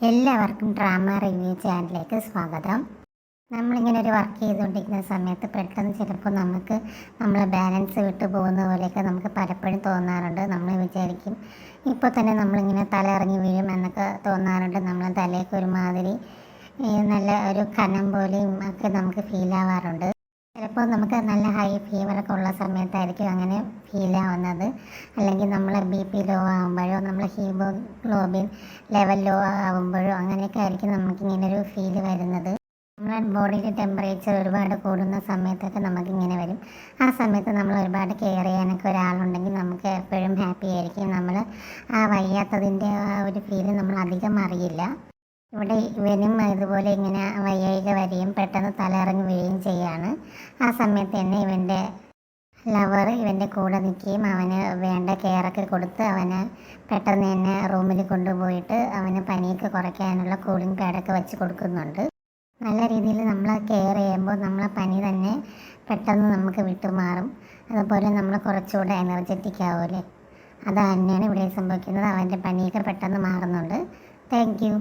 എല്ലാവർക്കും drama review ചാനലിലേക്ക് സ്വാഗതം. നമ്മളിങ്ങനെ ഒരു വർക്ക് ചെയ്തുകൊണ്ടിരിക്കുന്ന സമയത്ത് പെട്ടെന്ന് ചിലപ്പോൾ നമ്മളെ ബാലൻസ് വിട്ടു പോകുന്ന പോലെയൊക്കെ നമുക്ക് പലപ്പോഴും തോന്നാറുണ്ട്. നമ്മൾ വിചാരിക്കും ഇപ്പോൾ തന്നെ നമ്മളിങ്ങനെ തല ഇറങ്ങി വീഴും എന്നൊക്കെ തോന്നാറുണ്ട്. നമ്മളെ തലയൊക്കെ ഒരുമാതിരി നല്ല ഒരു കനം പോലെയും ഒക്കെ നമുക്ക് ഫീൽ ആവാറുണ്ട്. ചിലപ്പോൾ നമുക്ക് നല്ല ഹൈ ഫീവറൊക്കെ ഉള്ള സമയത്തായിരിക്കും അങ്ങനെ ഫീൽ ആവുന്നത്. അല്ലെങ്കിൽ നമ്മളെ BP ലോ ആകുമ്പോഴോ നമ്മളെ ഹീമോഗ്ലോബിൻ ലെവൽ ലോ ആകുമ്പോഴോ അങ്ങനെയൊക്കെ ആയിരിക്കും നമുക്കിങ്ങനൊരു ഫീല് വരുന്നത്. നമ്മളെ ബോഡിയിലെ ടെമ്പറേച്ചർ ഒരുപാട് കൂടുന്ന സമയത്തൊക്കെ നമുക്കിങ്ങനെ വരും. ആ സമയത്ത് നമ്മൾ ഒരുപാട് കെയർ ചെയ്യാനൊക്കെ ഒരാളുണ്ടെങ്കിൽ നമുക്ക് എപ്പോഴും ഹാപ്പി ആയിരിക്കും. നമ്മൾ ആ വയ്യാത്തതിൻ്റെ ആ ഒരു ഫീല് നമ്മൾ അധികം അറിയില്ല. ഇവിടെ ഇവനും ഇതുപോലെ ഇങ്ങനെ വയ്യായിക വരികയും പെട്ടെന്ന് തലയിറങ്ങി വീഴുകയും ചെയ്യാണ്. ആ സമയത്ത് തന്നെ ഇവൻ്റെ ലവർ ഇവൻ്റെ കൂടെ നിൽക്കുകയും അവന് വേണ്ട കെയറൊക്കെ കൊടുത്ത് അവനെ പെട്ടെന്ന് തന്നെ റൂമിൽ കൊണ്ടുപോയിട്ട് അവന് പനിയൊക്കെ കുറയ്ക്കാനുള്ള കൂളിംഗ് പാഡൊക്കെ വെച്ച് കൊടുക്കുന്നുണ്ട്. നല്ല രീതിയിൽ നമ്മൾ കെയർ ചെയ്യുമ്പോൾ നമ്മളെ പനി തന്നെ പെട്ടെന്ന് നമുക്ക് വിട്ടുമാറും. അതുപോലെ നമ്മൾ കുറച്ചുകൂടെ എനർജറ്റിക് ആവുമല്ലേ. അത് തന്നെയാണ് ഇവിടെ സംഭവിക്കുന്നത്. അവൻ്റെ പനിയൊക്കെ പെട്ടെന്ന് മാറുന്നുണ്ട്. Thank you.